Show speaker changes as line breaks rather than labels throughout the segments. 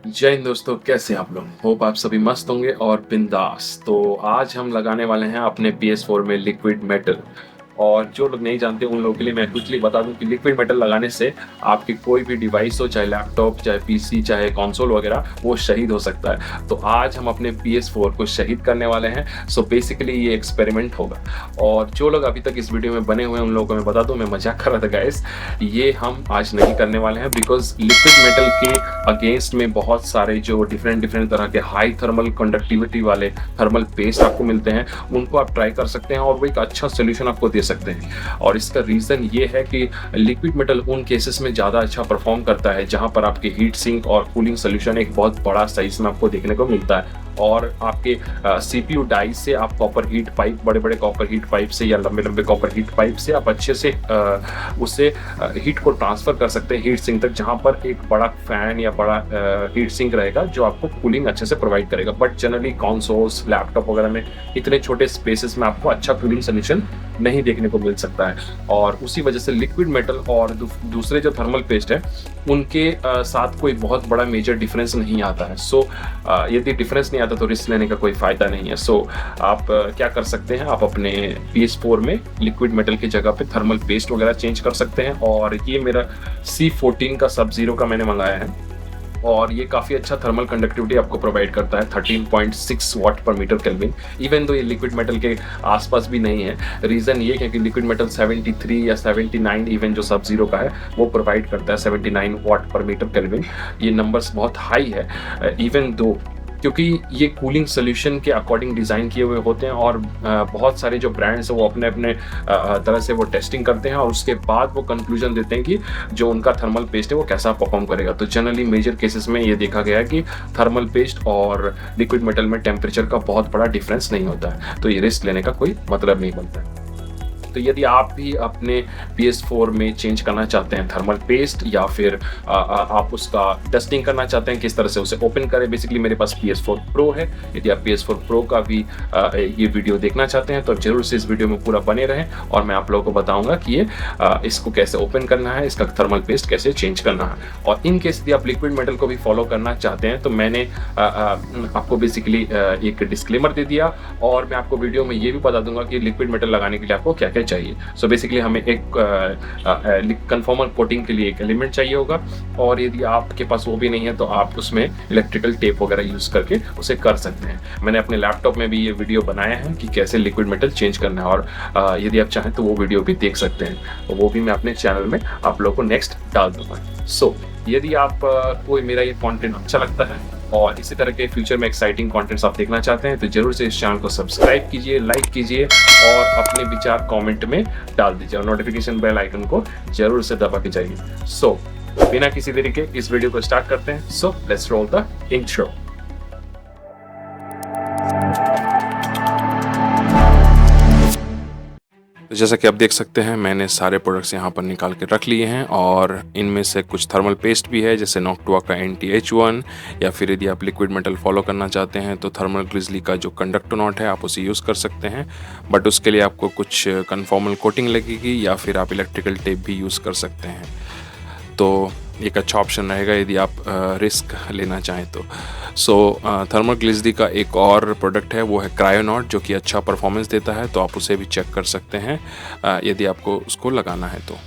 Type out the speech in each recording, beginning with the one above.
जय हिंद दोस्तों, कैसे हैं आप लोग? होप आप सभी मस्त होंगे और बिंदास। तो आज हम लगाने वाले हैं अपने PS4 में लिक्विड मेटल। और जो लोग नहीं जानते उन लोगों के लिए मैं क्विकली बता दूं कि लिक्विड मेटल लगाने से आपकी कोई भी डिवाइस हो, चाहे लैपटॉप, चाहे पीसी, चाहे कंसोल वगैरह, वो शहीद हो सकता है। तो आज हम अपने PS4 को शहीद करने वाले हैं। सो बेसिकली ये एक्सपेरिमेंट होगा। और जो लोग अभी तक इस वीडियो में बने हुए हैं उन लोगों को मैं बता दूं, मैं मजाक कर रहा था गाइस, ये हम आज नहीं करने वाले हैं बिकॉज लिक्विड मेटल के अगेंस्ट में बहुत सारे जो डिफरेंट डिफरेंट तरह के हाई थर्मल कंडक्टिविटी वाले थर्मल पेस्ट आपको मिलते हैं, उनको आप ट्राई कर सकते हैं और वो एक अच्छा सोल्यूशन आपको दे सकते हैं। और इसका रीज़न ये है कि लिक्विड मेटल उन केसेस में ज़्यादा अच्छा परफॉर्म करता है जहाँ पर आपके हीट सिंक और कूलिंग सोल्यूशन एक बहुत बड़ा साइज में आपको देखने को मिलता है। और आपके CPU डाइस से आप कॉपर हीट पाइप, बड़े बड़े कॉपर हीट पाइप से या लंबे लंबे कॉपर हीट पाइप से आप अच्छे से उससे हीट को ट्रांसफर कर सकते हैं हीट सिंक तक, जहाँ पर एक बड़ा फैन या बड़ा हीट सिंक रहेगा जो आपको कूलिंग अच्छे से प्रोवाइड करेगा। बट जनरली कंसोल्स, लैपटॉप वगैरह में इतने छोटे स्पेसेस में आपको अच्छा कूलिंग सोल्यूशन नहीं देखने को मिल सकता है। और उसी वजह से लिक्विड मेटल और दूसरे जो थर्मल पेस्ट है उनके साथ कोई बहुत बड़ा मेजर डिफरेंस नहीं आता है। सो यदि डिफरेंस नहीं आता तो रिस्क लेने का कोई फ़ायदा नहीं है। सो आप क्या कर सकते हैं, आप अपने PS4 में लिक्विड मेटल की जगह पे थर्मल पेस्ट वगैरह चेंज कर सकते हैं। और ये मेरा C14 का सब जीरो का मैंने मंगाया है और ये काफ़ी अच्छा थर्मल कंडक्टिविटी आपको प्रोवाइड करता है, 13.6 वाट पर मीटर केल्विन। इवन दो ये लिक्विड मेटल के आसपास भी नहीं है। रीज़न ये है कि लिक्विड मेटल 73 या 79 इवन जो सब जीरो का है वो प्रोवाइड करता है 79 वाट पर मीटर केल्विन। ये नंबर्स बहुत हाई है इवन दो, क्योंकि ये कूलिंग सोल्यूशन के अकॉर्डिंग डिज़ाइन किए हुए होते हैं। और बहुत सारे जो ब्रांड्स हैं वो अपने अपने तरह से वो टेस्टिंग करते हैं और उसके बाद वो कंक्लूजन देते हैं कि जो उनका थर्मल पेस्ट है वो कैसा परफॉर्म करेगा। तो जनरली मेजर केसेस में ये देखा गया है कि थर्मल पेस्ट और लिक्विड मेटल में टेम्परेचर का बहुत बड़ा डिफरेंस नहीं होता है, तो ये रिस्क लेने का कोई मतलब नहीं बनता है। तो यदि आप भी अपने PS4 में चेंज करना चाहते हैं थर्मल पेस्ट, या फिर आप उसका टेस्टिंग करना चाहते हैं किस तरह से उसे ओपन करें, बेसिकली मेरे पास PS4 Pro है। यदि आप PS4 Pro का भी ये वीडियो देखना चाहते हैं तो जरूर से इस वीडियो में पूरा बने रहें और मैं आप लोगों को बताऊंगा कि ये इसको कैसे ओपन करना है, इसका थर्मल पेस्ट कैसे चेंज करना है। और इन केस यदि आप लिक्विड मेटल को भी फॉलो करना चाहते हैं तो मैंने आपको बेसिकली एक डिस्क्लेमर दे दिया और मैं आपको वीडियो में ये भी बता दूंगा कि लिक्विड मेटल लगाने के लिए आपको क्या क्या चाहिए। सो बेसिकली हमें एक कन्फर्मर कोटिंग के लिए एक एलिमेंट चाहिए होगा, और यदि आपके पास वो भी नहीं है तो आप उसमें इलेक्ट्रिकल टेप वगैरह यूज़ करके उसे कर सकते हैं। मैंने अपने लैपटॉप में भी ये वीडियो बनाया है कि कैसे लिक्विड मेटल चेंज करना है, और यदि आप चाहें तो वो वीडियो भी देख सकते हैं, वो भी मैं अपने चैनल में आप लोगों को नेक्स्ट डाल दूंगा। सो यदि आप कोई मेरा ये कंटेंट अच्छा लगता है और इसी तरह के फ्यूचर में एक्साइटिंग कंटेंट्स आप देखना चाहते हैं तो जरूर से इस चैनल को सब्सक्राइब कीजिए, लाइक कीजिए और अपने विचार कमेंट में डाल दीजिए और नोटिफिकेशन बेल आइकन को जरूर से दबा के जाइए। सो बिना किसी देरी के इस वीडियो को स्टार्ट करते हैं। So let's roll the intro. तो जैसा कि आप देख सकते हैं मैंने सारे प्रोडक्ट्स यहाँ पर निकाल के रख लिए हैं और इनमें से कुछ थर्मल पेस्ट भी है जैसे नॉक्टुआ का NT-H1, या फिर यदि आप लिक्विड मेटल फॉलो करना चाहते हैं तो थर्मल ग्रिजली का जो कंडक्टोनॉट है आप उसे यूज़ कर सकते हैं, बट उसके लिए आपको कुछ कन्फॉर्मल कोटिंग लगेगी, या फिर आप इलेक्ट्रिकल टेप भी यूज़ कर सकते हैं। तो एक अच्छा ऑप्शन रहेगा यदि आप रिस्क लेना चाहें तो। थर्मल ग्लिसरी का एक और प्रोडक्ट है वो है क्रायोनॉट, जो कि अच्छा परफॉर्मेंस देता है, तो आप उसे भी चेक कर सकते हैं यदि आपको उसको लगाना है तो।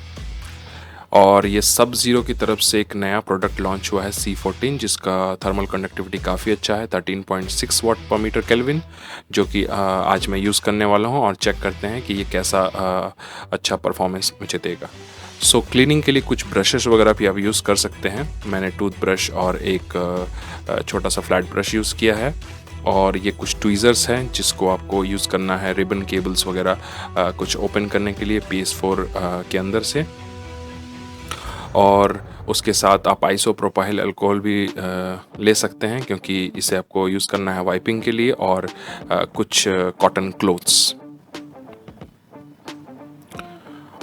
और ये सब जीरो की तरफ से एक नया प्रोडक्ट लॉन्च हुआ है C14, जिसका थर्मल कंडक्टिविटी काफ़ी अच्छा है, 13.6 वाट पर मीटर केल्विन, जो कि आज मैं यूज़ करने वाला हूँ और चेक करते हैं कि ये कैसा अच्छा परफॉर्मेंस मुझे देगा। क्लीनिंग के लिए कुछ ब्रशेस वगैरह भी आप यूज़ कर सकते हैं। मैंने टूथ ब्रश और एक छोटा सा फ्लैट ब्रश यूज़ किया है, और ये कुछ ट्वीज़र्स हैं जिसको आपको यूज़ करना है रिबन केबल्स वगैरह कुछ ओपन करने के लिए PS4 के अंदर से। और उसके साथ आप आइसोप्रोपाइल अल्कोहल भी ले सकते हैं, क्योंकि इसे आपको यूज़ करना है वाइपिंग के लिए, और कुछ कॉटन क्लोथ्स।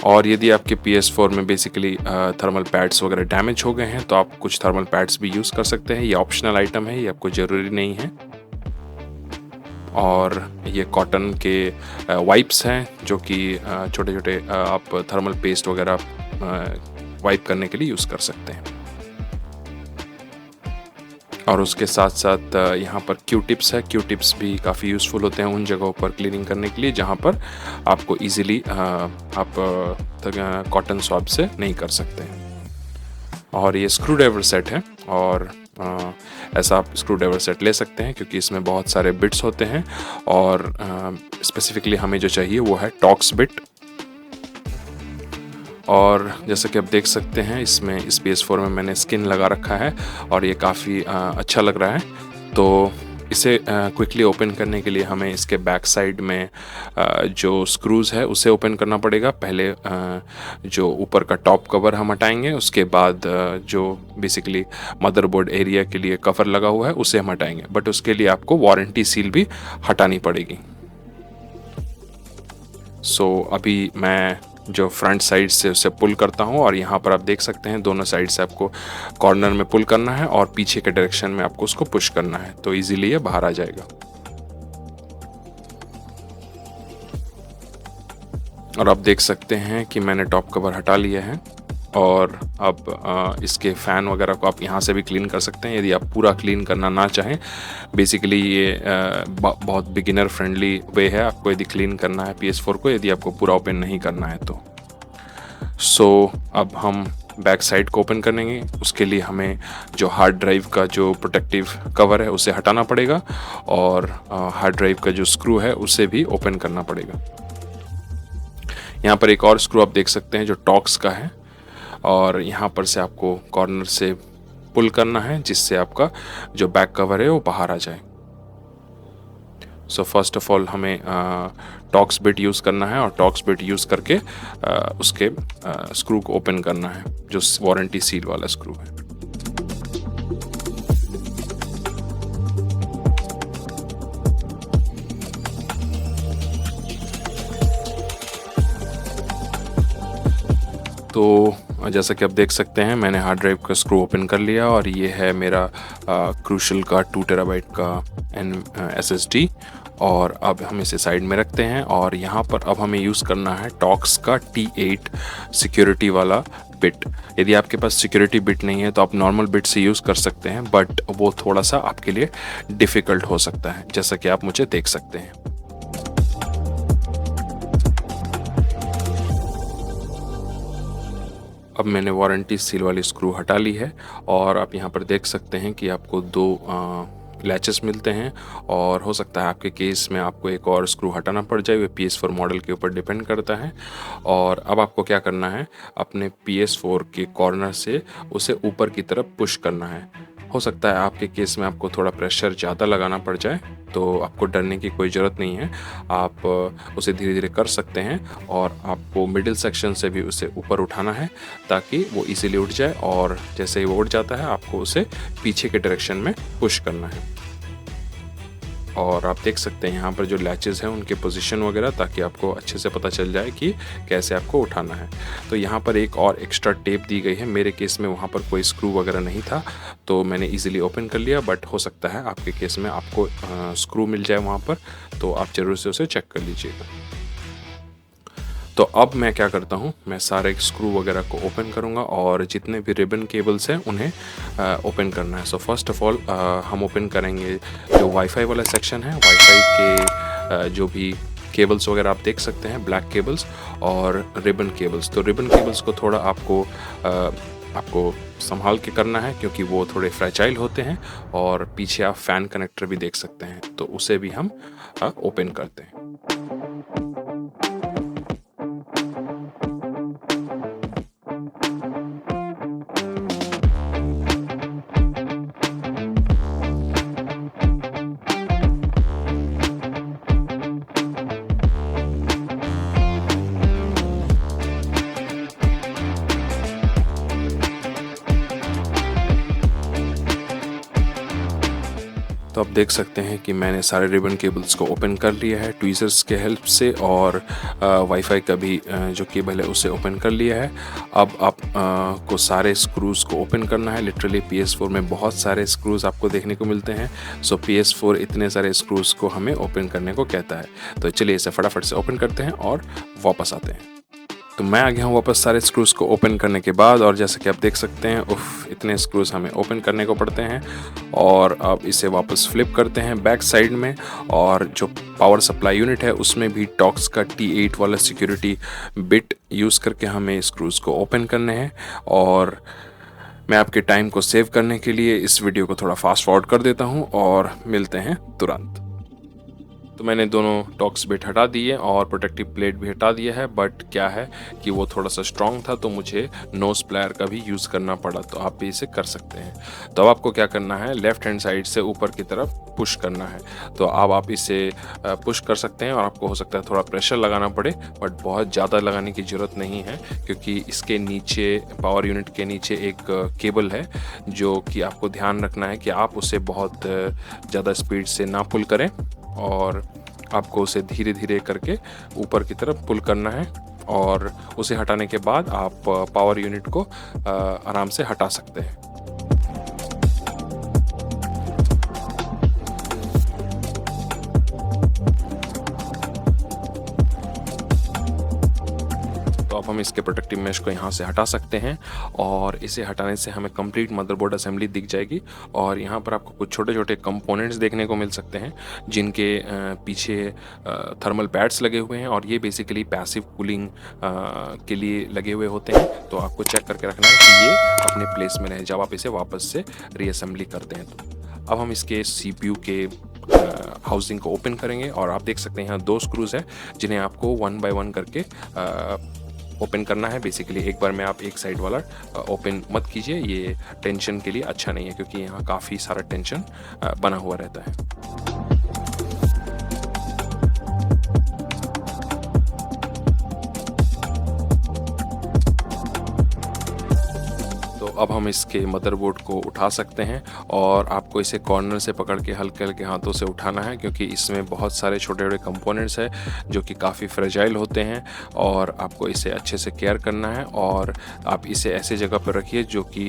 और यदि आपके PS4 में बेसिकली थर्मल पैड्स वगैरह डैमेज हो गए हैं तो आप कुछ थर्मल पैड्स भी यूज़ कर सकते हैं। ये ऑप्शनल आइटम है, ये आपको ज़रूरी नहीं है। और ये कॉटन के वाइप्स हैं जो कि छोटे छोटे आप थर्मल पेस्ट वगैरह वाइप करने के लिए यूज़ कर सकते हैं। और उसके साथ साथ यहाँ पर क्यू टिप्स है। क्यू टिप्स भी काफ़ी यूज़फुल होते हैं उन जगहों पर क्लीनिंग करने के लिए जहाँ पर आपको ईज़िली आप कॉटन स्वैब से नहीं कर सकते हैं। और ये स्क्रू ड्राइवर सेट है, और ऐसा आप स्क्रू ड्राइवर सेट ले सकते हैं क्योंकि इसमें बहुत सारे बिट्स होते हैं, और स्पेसिफिकली हमें जो चाहिए वो है टॉक्स बिट। और जैसा कि आप देख सकते हैं इसमें इस PS4 में मैंने स्किन लगा रखा है और ये काफ़ी अच्छा लग रहा है। तो इसे क्विकली ओपन करने के लिए हमें इसके बैक साइड में जो स्क्रूज़ है उसे ओपन करना पड़ेगा। पहले जो ऊपर का टॉप कवर हम हटाएंगे, उसके बाद जो बेसिकली मदरबोर्ड एरिया के लिए कवर लगा हुआ है उसे हम हटाएंगे, बट उसके लिए आपको वारंटी सील भी हटानी पड़ेगी। सो अभी मैं जो फ्रंट साइड से उसे पुल करता हूँ, और यहाँ पर आप देख सकते हैं दोनों साइड से आपको कॉर्नर में पुल करना है और पीछे के डायरेक्शन में आपको उसको पुश करना है, तो इजीली ये बाहर आ जाएगा। और आप देख सकते हैं कि मैंने टॉप कवर हटा लिया है, और अब इसके फ़ैन वगैरह को आप यहाँ से भी क्लीन कर सकते हैं यदि आप पूरा क्लीन करना ना चाहें। बेसिकली ये बहुत बिगिनर फ्रेंडली वे है आपको यदि क्लीन करना है PS4 को, यदि आपको पूरा ओपन नहीं करना है तो। सो अब हम बैक साइड को ओपन करेंगे। उसके लिए हमें जो हार्ड ड्राइव का जो प्रोटेक्टिव कवर है उसे हटाना पड़ेगा, और हार्ड ड्राइव का जो स्क्रू है उसे भी ओपन करना पड़ेगा। यहाँ पर एक और स्क्रू आप देख सकते हैं जो टॉक्स का है, और यहाँ पर से आपको कॉर्नर से पुल करना है जिससे आपका जो बैक कवर है वो बाहर आ जाए। सो फर्स्ट ऑफ ऑल हमें टॉक्स बिट यूज़ करना है, और टॉक्स बिट यूज़ करके उसके स्क्रू को ओपन करना है जो वारंटी सील वाला स्क्रू है। तो जैसा कि आप देख सकते हैं मैंने हार्ड ड्राइव का स्क्रू ओपन कर लिया, और ये है मेरा क्रूशल का 2 टेराबाइट का SSD। और अब हम इसे साइड में रखते हैं, और यहाँ पर अब हमें यूज़ करना है टॉक्स का T8 सिक्योरिटी वाला बिट। यदि आपके पास सिक्योरिटी बिट नहीं है तो आप नॉर्मल बिट से यूज़ कर सकते हैं, बट वो थोड़ा सा आपके लिए डिफ़िकल्ट हो सकता है, जैसा कि आप मुझे देख सकते हैं। अब मैंने वारंटी सील वाली स्क्रू हटा ली है, और आप यहाँ पर देख सकते हैं कि आपको 2 लैचेस मिलते हैं, और हो सकता है आपके केस में आपको एक और स्क्रू हटाना पड़ जाए, वो PS4 मॉडल के ऊपर डिपेंड करता है। और अब आपको क्या करना है, अपने PS4 के कॉर्नर से उसे ऊपर की तरफ पुश करना है। हो सकता है आपके केस में आपको थोड़ा प्रेशर ज़्यादा लगाना पड़ जाए, तो आपको डरने की कोई ज़रूरत नहीं है, आप उसे धीरे धीरे कर सकते हैं। और आपको मिडिल सेक्शन से भी उसे ऊपर उठाना है ताकि वो इजीली उठ जाए, और जैसे ही वो उठ जाता है आपको उसे पीछे के डायरेक्शन में पुश करना है। और आप देख सकते हैं यहाँ पर जो लैचेज़ हैं उनके पोजीशन वगैरह, ताकि आपको अच्छे से पता चल जाए कि कैसे आपको उठाना है। तो यहाँ पर एक और एक्स्ट्रा टेप दी गई है, मेरे केस में वहाँ पर कोई स्क्रू वगैरह नहीं था तो मैंने इजीली ओपन कर लिया, बट हो सकता है आपके केस में आपको स्क्रू मिल जाए वहाँ पर, तो आप ज़रूर से उसे चेक कर लीजिएगा। तो अब मैं क्या करता हूँ, मैं सारे स्क्रू वगैरह को ओपन करूँगा, और जितने भी रिबन केबल्स हैं उन्हें ओपन करना है। सो फर्स्ट ऑफ ऑल हम ओपन करेंगे जो वाईफाई वाला सेक्शन है, वाईफाई के जो भी केबल्स वगैरह आप देख सकते हैं, ब्लैक केबल्स और रिबन केबल्स। तो रिबन केबल्स को थोड़ा आपको संभाल के करना है क्योंकि वो थोड़े फ्रैजाइल होते हैं, और पीछे आप फ़ैन कनेक्टर भी देख सकते हैं, तो उसे भी हम ओपन करते हैं। तो आप देख सकते हैं कि मैंने सारे रिबन केबल्स को ओपन कर लिया है ट्वीज़र्स के हेल्प से, और वाईफाई का भी जो केबल है उसे ओपन कर लिया है। अब आप को सारे स्क्रूज़ को ओपन करना है। लिटरली PS4 में बहुत सारे स्क्रूज़ आपको देखने को मिलते हैं, सो PS4 इतने सारे स्क्रूज़ को हमें ओपन करने को कहता है। तो चलिए इसे फटाफट से ओपन करते हैं और वापस आते हैं। तो मैं आ गया हूँ वापस सारे स्क्रूज़ को ओपन करने के बाद, और जैसे कि आप देख सकते हैं इतने स्क्रूज़ हमें ओपन करने को पड़ते हैं। और अब इसे वापस फ्लिप करते हैं बैक साइड में, और जो पावर सप्लाई यूनिट है उसमें भी टॉक्स का T8 वाला सिक्योरिटी बिट यूज़ करके हमें स्क्रूज़ को ओपन करने हैं। और मैं आपके टाइम को सेव करने के लिए इस वीडियो को थोड़ा फास्ट फॉरवर्ड कर देता हूँ और मिलते हैं तुरंत। तो मैंने दोनों टॉक्स बिट हटा दिए और प्रोटेक्टिव प्लेट भी हटा दिया है, बट क्या है कि वो थोड़ा सा स्ट्रॉन्ग था तो मुझे नोज प्लायर का भी यूज़ करना पड़ा। तो आप भी इसे कर सकते हैं। तो अब आपको क्या करना है, लेफ्ट हैंड साइड से ऊपर की तरफ पुश करना है। तो अब आप इसे पुश कर सकते हैं और आपको हो सकता है थोड़ा प्रेशर लगाना पड़े, बट बहुत ज़्यादा लगाने की ज़रूरत नहीं है, क्योंकि इसके नीचे पावर यूनिट के नीचे एक केबल है जो कि आपको ध्यान रखना है कि आप उसे बहुत ज़्यादा स्पीड से ना पुल करें, और आपको उसे धीरे धीरे करके ऊपर की तरफ पुल करना है। और उसे हटाने के बाद आप पावर यूनिट को आराम से हटा सकते हैं। तो अब हम इसके प्रोटेक्टिव मेश को यहाँ से हटा सकते हैं, और इसे हटाने से हमें कंप्लीट मदरबोर्ड असेंबली दिख जाएगी। और यहाँ पर आपको कुछ छोटे छोटे कंपोनेंट्स देखने को मिल सकते हैं जिनके पीछे थर्मल पैड्स लगे हुए हैं, और ये बेसिकली पैसिव कूलिंग के लिए लगे हुए होते हैं। तो आपको चेक करके रखना है कि ये अपने प्लेस में रहे जब आप इसे वापस से रीअसेंबली करते हैं। तो अब हम इसके CPU के हाउसिंग को ओपन करेंगे, और आप देख सकते हैं यहाँ 2 स्क्रूज हैं जिन्हें आपको 1 बाय 1 करके ओपन करना है। बेसिकली एक बार में आप एक साइड वाला ओपन मत कीजिए, ये टेंशन के लिए अच्छा नहीं है, क्योंकि यहाँ काफ़ी सारा टेंशन बना हुआ रहता है। अब हम इसके मदरबोर्ड को उठा सकते हैं, और आपको इसे कॉर्नर से पकड़ के हल्के हल्के हाथों से उठाना है, क्योंकि इसमें बहुत सारे छोटे छोटे कंपोनेंट्स हैं जो कि काफ़ी फ्रेजाइल होते हैं, और आपको इसे अच्छे से केयर करना है। और आप इसे ऐसे जगह पर रखिए जो कि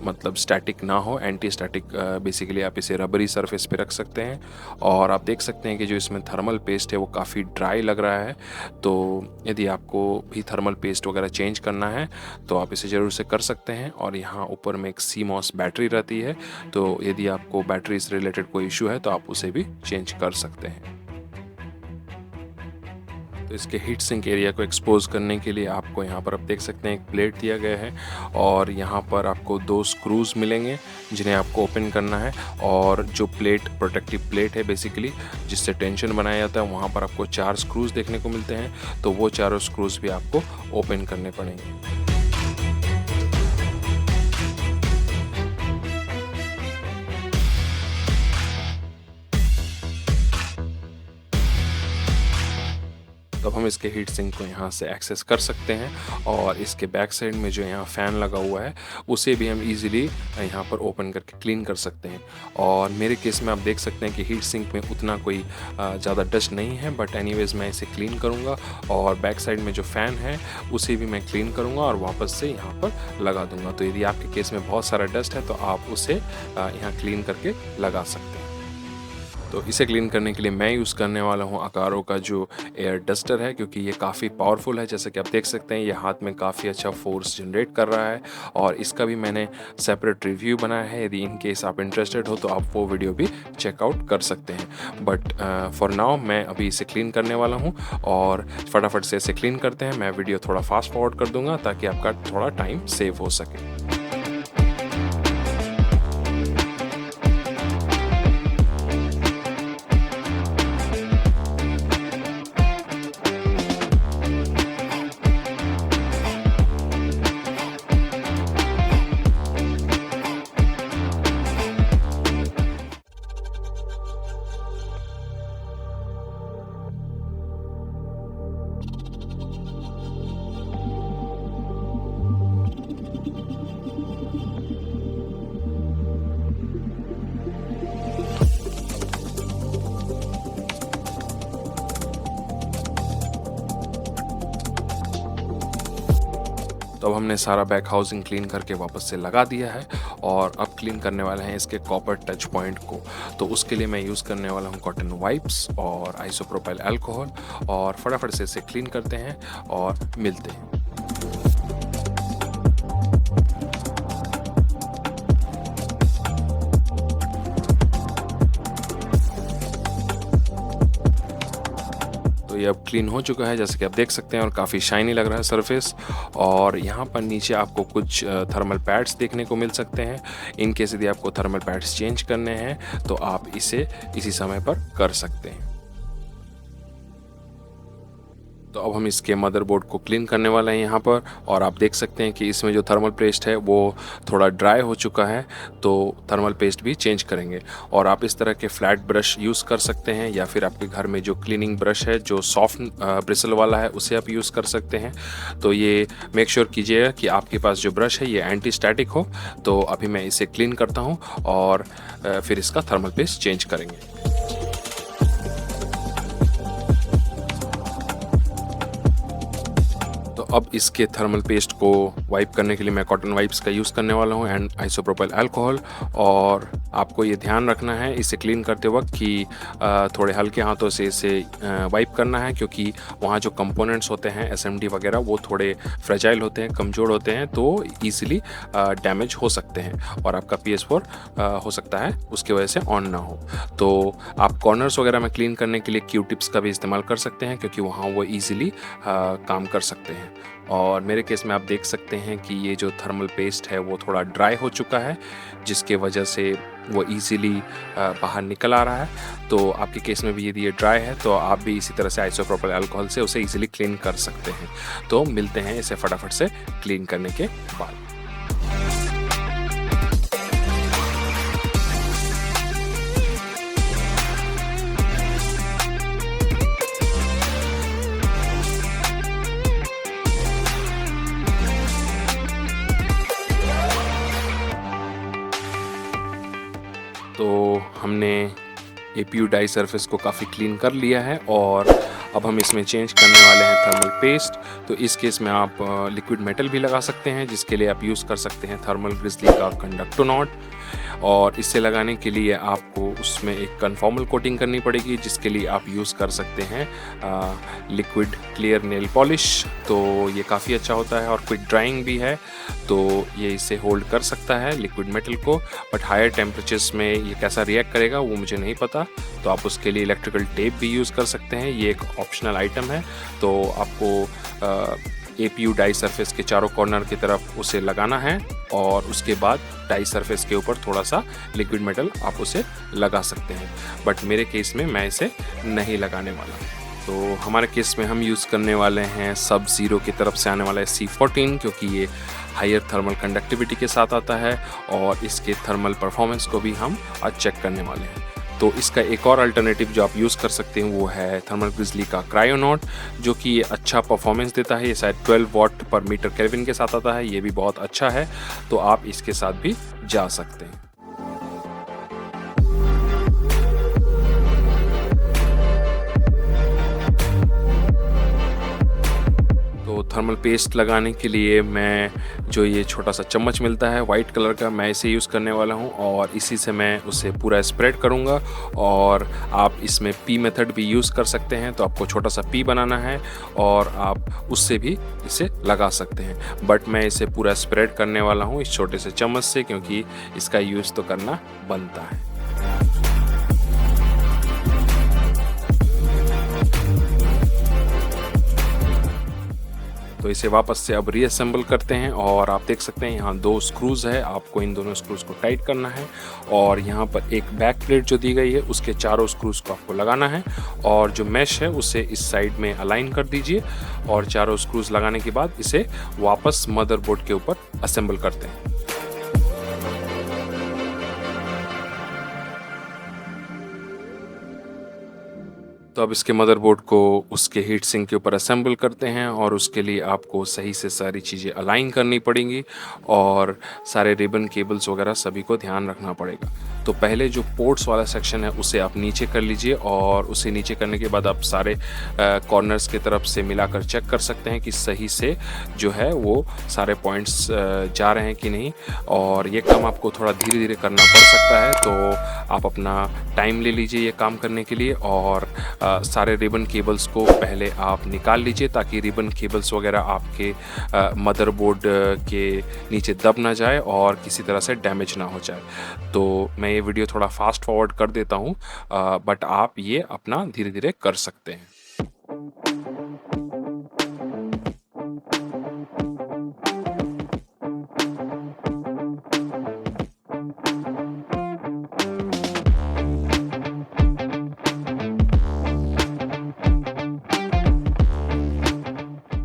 मतलब स्टैटिक ना हो, एंटी स्टैटिक। बेसिकली आप इसे रबरी सरफेस पे रख सकते हैं। और आप देख सकते हैं कि जो इसमें थर्मल पेस्ट है वो काफ़ी ड्राई लग रहा है। तो यदि आपको भी थर्मल पेस्ट वगैरह चेंज करना है तो आप इसे ज़रूर से कर सकते हैं। और यहाँ ऊपर में एक CMOS बैटरी रहती है, तो यदि आपको बैटरी से रिलेटेड कोई इशू है तो आप उसे भी चेंज कर सकते हैं। तो इसके हीट सिंक एरिया को एक्सपोज करने के लिए आपको यहाँ पर आप देख सकते हैं एक प्लेट दिया गया है, और यहाँ पर आपको 2 स्क्रूज मिलेंगे जिन्हें आपको ओपन करना है। और जो प्लेट प्रोटेक्टिव प्लेट है बेसिकली जिससे टेंशन बनाया जाता है, वहाँ पर आपको 4 स्क्रूज देखने को मिलते हैं। तो वो चारों स्क्रूज भी आपको ओपन करने पड़ेंगे। तो अब हम इसके हीट सिंक को यहाँ से एक्सेस कर सकते हैं, और इसके बैक साइड में जो यहाँ फ़ैन लगा हुआ है उसे भी हम इजीली यहाँ पर ओपन करके क्लीन कर सकते हैं। और मेरे केस में आप देख सकते हैं कि हीट सिंक में उतना कोई ज़्यादा डस्ट नहीं है, बट एनीवेज मैं इसे क्लीन करूँगा, और बैक साइड में जो फ़ैन है उसे भी मैं क्लीन करूँगा और वापस से यहाँ पर लगा दूँगा। तो यदि आपके केस में बहुत सारा डस्ट है तो आप उसे यहाँ क्लीन करके लगा सकते हैं। तो इसे क्लीन करने के लिए मैं यूज़ करने वाला हूँ अकारो का जो एयर डस्टर है, क्योंकि ये काफ़ी पावरफुल है। जैसे कि आप देख सकते हैं ये हाथ में काफ़ी अच्छा फोर्स जनरेट कर रहा है, और इसका भी मैंने सेपरेट रिव्यू बनाया है। यदि इन केस आप इंटरेस्टेड हो तो आप वो वीडियो भी चेकआउट कर सकते हैं। बट फॉर नाउ मैं अभी इसे क्लीन करने वाला हूँ, और फटाफट से इसे क्लीन करते हैं। मैं वीडियो थोड़ा फास्ट फॉरवर्ड कर दूँगा ताकि आपका थोड़ा टाइम सेव हो सके। तो अब हमने सारा बैक हाउसिंग क्लीन करके वापस से लगा दिया है, और अब क्लीन करने वाले हैं इसके कॉपर टच पॉइंट को। तो उसके लिए मैं यूज़ करने वाला हूँ कॉटन वाइप्स और आइसोप्रोपाइल अल्कोहल, और फटाफट से इसे क्लीन करते हैं और मिलते हैं। तो ये अब क्लीन हो चुका है जैसे कि आप देख सकते हैं, और काफ़ी शाइनी लग रहा है सरफेस। और यहाँ पर नीचे आपको कुछ थर्मल पैड्स देखने को मिल सकते हैं। इन केस यदि आपको थर्मल पैड्स चेंज करने हैं तो आप इसे इसी समय पर कर सकते हैं। तो अब हम इसके मदरबोर्ड को क्लीन करने वाले हैं यहाँ पर, और आप देख सकते हैं कि इसमें जो थर्मल पेस्ट है वो थोड़ा ड्राई हो चुका है, तो थर्मल पेस्ट भी चेंज करेंगे। और आप इस तरह के फ्लैट ब्रश यूज़ कर सकते हैं, या फिर आपके घर में जो क्लीनिंग ब्रश है जो सॉफ्ट ब्रिसल वाला है उसे आप यूज़ कर सकते हैं। तो ये मेक श्योर कीजिएगा कि आपके पास जो ब्रश है ये एंटी स्टैटिक हो। तो अभी मैं इसे क्लीन करता हूँ और फिर इसका थर्मल पेस्ट चेंज करेंगे। तो अब इसके थर्मल पेस्ट को वाइप करने के लिए मैं कॉटन वाइप्स का यूज़ करने वाला हूँ एंड आइसोप्रोपाइल अल्कोहल। और आपको ये ध्यान रखना है इसे क्लीन करते वक्त कि थोड़े हल्के हाथों से इसे वाइप करना है, क्योंकि वहाँ जो कंपोनेंट्स होते हैं एसएमडी वगैरह वो थोड़े फ्रेजाइल होते हैं, कमज़ोर होते हैं, तो ईजिली डैमेज हो सकते हैं और आपका PS4 हो सकता है उसकी वजह से ऑन ना हो। तो आप कॉर्नर्स वगैरह में क्लीन करने के लिए क्यू टिप्स का भी इस्तेमाल कर सकते हैं, क्योंकि वहाँ वो ईजिली काम कर सकते हैं। और मेरे केस में आप देख सकते हैं कि ये जो थर्मल पेस्ट है वो थोड़ा ड्राई हो चुका है, जिसके वजह से वो इजीली बाहर निकल आ रहा है। तो आपके केस में भी यदि ये ड्राई है तो आप भी इसी तरह से आइसोप्रोपाइल अल्कोहल से उसे इजीली क्लीन कर सकते हैं। तो मिलते हैं इसे फटाफट से क्लीन करने के बाद। तो हमने APU डाई सरफेस को काफ़ी क्लीन कर लिया है, और अब हम इसमें चेंज करने वाले हैं थर्मल पेस्ट। तो इस केस में आप लिक्विड मेटल भी लगा सकते हैं, जिसके लिए आप यूज़ कर सकते हैं थर्मल ग्रिजली का कंडक्टोनॉट। और इसे लगाने के लिए आपको उसमें एक कन्फॉर्मल कोटिंग करनी पड़ेगी, जिसके लिए आप यूज़ कर सकते हैं लिक्विड क्लियर नेल पॉलिश। तो ये काफ़ी अच्छा होता है और क्विक ड्राइंग भी है, तो ये इसे होल्ड कर सकता है लिक्विड मेटल को। बट हायर टेम्परेचर्स में ये कैसा रिएक्ट करेगा वो मुझे नहीं पता, तो आप उसके लिए इलेक्ट्रिकल टेप भी यूज़ कर सकते हैं, ये एक ऑप्शनल आइटम है। तो आपको APU डाई सरफेस के चारों कॉर्नर की तरफ उसे लगाना है, और उसके बाद डाई सरफेस के ऊपर थोड़ा सा लिक्विड मेटल आप उसे लगा सकते हैं। बट मेरे केस में मैं इसे नहीं लगाने वाला। तो हमारे केस में हम यूज़ करने वाले हैं सब ज़ीरो की तरफ से आने वाला है C14, क्योंकि ये हायर थर्मल कंडक्टिविटी के साथ आता है, और इसके थर्मल परफॉर्मेंस को भी हम आज चेक करने वाले हैं। तो इसका एक और अल्टरनेटिव जो आप यूज़ कर सकते हैं वो है थर्मल ग्रिजली का क्रायोनॉट, जो कि ये अच्छा परफॉर्मेंस देता है। ये शायद 12 वॉट पर मीटर केल्विन के साथ आता है, ये भी बहुत अच्छा है, तो आप इसके साथ भी जा सकते हैं। तो थर्मल पेस्ट लगाने के लिए मैं जो ये छोटा सा चम्मच मिलता है वाइट कलर का, मैं इसे यूज़ करने वाला हूँ, और इसी से मैं उसे पूरा स्प्रेड करूँगा। और आप इसमें P मेथड भी यूज़ कर सकते हैं, तो आपको छोटा सा P बनाना है और आप उससे भी इसे लगा सकते हैं। बट मैं इसे पूरा स्प्रेड करने वाला हूँ इस छोटे से चम्मच से, क्योंकि इसका यूज़ तो करना बनता है। तो इसे वापस से अब रीअसेंबल करते हैं, और आप देख सकते हैं यहाँ 2 स्क्रूज़ है, आपको इन दोनों स्क्रूज़ को टाइट करना है, और यहाँ पर एक बैक प्लेट जो दी गई है उसके चारों स्क्रूज़ को आपको लगाना है, और जो मैश है उसे इस साइड में अलाइन कर दीजिए, और चारों स्क्रूज़ लगाने के बाद इसे वापस मदरबोर्ड के ऊपर असेंबल करते हैं। तो अब इसके मदरबोर्ड को उसके हीट सिंक के ऊपर असेंबल करते हैं और उसके लिए आपको सही से सारी चीज़ें अलाइन करनी पड़ेंगी और सारे रिबन केबल्स वगैरह सभी को ध्यान रखना पड़ेगा। तो पहले जो पोर्ट्स वाला सेक्शन है उसे आप नीचे कर लीजिए और उसे नीचे करने के बाद आप सारे कॉर्नर्स की तरफ से मिलाकर चेक कर सकते हैं कि सही से जो है वो सारे पॉइंट्स जा रहे हैं कि नहीं। और ये काम आपको थोड़ा धीरे धीरे करना पड़ सकता है, तो आप अपना टाइम ले लीजिए ये काम करने के लिए। और सारे रिबन केबल्स को पहले आप निकाल लीजिए ताकि रिबन केबल्स वगैरह आपके मदरबोर्ड के नीचे दब ना जाए और किसी तरह से डैमेज ना हो जाए। तो मैं ये वीडियो थोड़ा फास्ट फॉरवर्ड कर देता हूँ, बट आप ये अपना धीरे धीरे कर सकते हैं।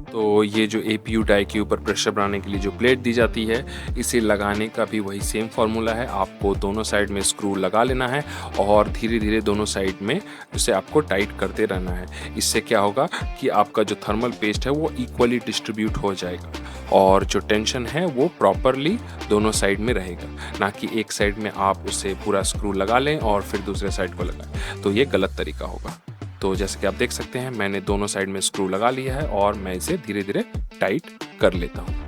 तो ये जो APU डाई के ऊपर प्रेशर बनाने के लिए जो प्लेट दी जाती है, इसे लगाने का भी वही सेम फार्मूला है। आपको दोनों साइड में स्क्रू लगा लेना है और धीरे धीरे दोनों साइड में उसे आपको टाइट करते रहना है। इससे क्या होगा कि आपका जो थर्मल पेस्ट है वो इक्वली डिस्ट्रीब्यूट हो जाएगा और जो टेंशन है वो प्रॉपरली दोनों साइड में रहेगा, ना कि एक साइड में आप उसे पूरा स्क्रू लगा लें और फिर दूसरे साइड को लगाएं, तो ये गलत तरीका होगा। तो जैसे कि आप देख सकते हैं मैंने दोनों साइड में स्क्रू लगा लिया है और मैं इसे धीरे धीरे टाइट कर लेता हूँ।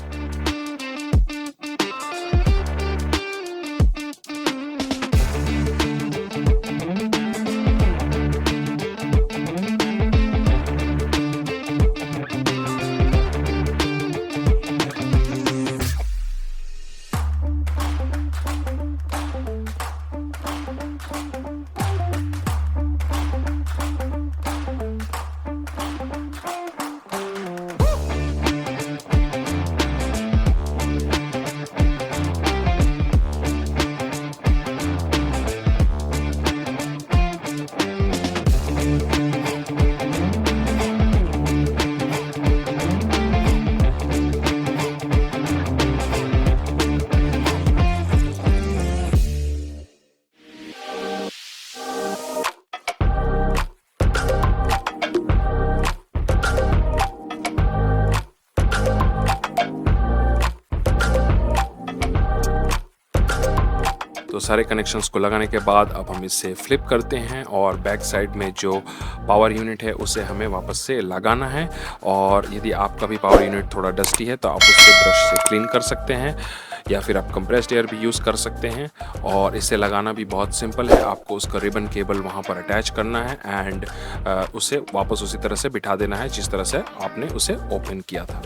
तो सारे कनेक्शंस को लगाने के बाद अब हम इसे फ्लिप करते हैं और बैक साइड में जो पावर यूनिट है उसे हमें वापस से लगाना है। और यदि आपका भी पावर यूनिट थोड़ा डस्टी है तो आप उसे ब्रश से क्लीन कर सकते हैं या फिर आप कंप्रेस्ड एयर भी यूज़ कर सकते हैं। और इसे लगाना भी बहुत सिंपल है, आपको उसका रिबन केबल वहाँ पर अटैच करना है एंड उसे वापस उसी तरह से बिठा देना है जिस तरह से आपने उसे ओपन किया था।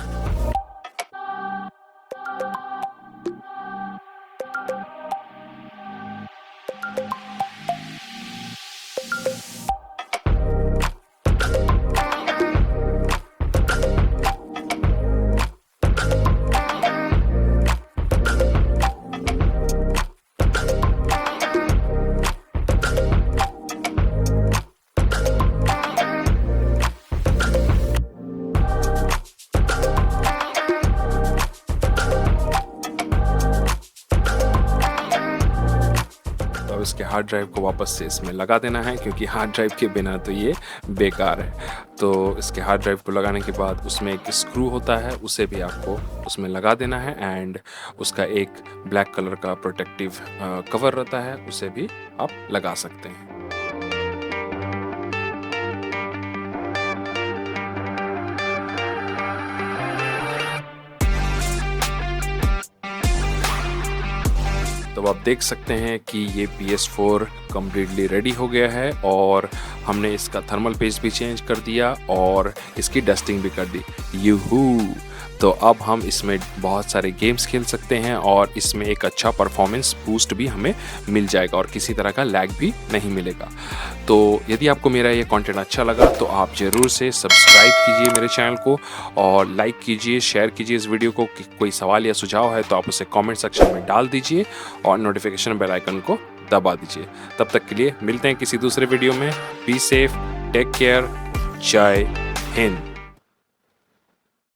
अब इसके हार्ड ड्राइव को वापस से इसमें लगा देना है क्योंकि हार्ड ड्राइव के बिना तो ये बेकार है। तो इसके हार्ड ड्राइव को लगाने के बाद उसमें एक स्क्रू होता है, उसे भी आपको उसमें लगा देना है एंड उसका एक ब्लैक कलर का प्रोटेक्टिव कवर रहता है, उसे भी आप लगा सकते हैं। तो आप देख सकते हैं कि ये PS4 कम्प्लीटली रेडी हो गया है और हमने इसका थर्मल पेस्ट भी चेंज कर दिया और इसकी डस्टिंग भी कर दी। यूहू! तो अब हम इसमें बहुत सारे गेम्स खेल सकते हैं और इसमें एक अच्छा परफॉर्मेंस बूस्ट भी हमें मिल जाएगा और किसी तरह का लैग भी नहीं मिलेगा। तो यदि आपको मेरा ये कंटेंट अच्छा लगा तो आप ज़रूर से सब्सक्राइब कीजिए मेरे चैनल को और लाइक कीजिए, शेयर कीजिए इस वीडियो को। कोई सवाल या सुझाव है तो आप उसे कमेंट सेक्शन में डाल दीजिए और नोटिफिकेशन बेल आइकन को दबा दीजिए। तब तक के लिए मिलते हैं किसी दूसरे वीडियो में। बी सेफ, टेक केयर, जय हिंद।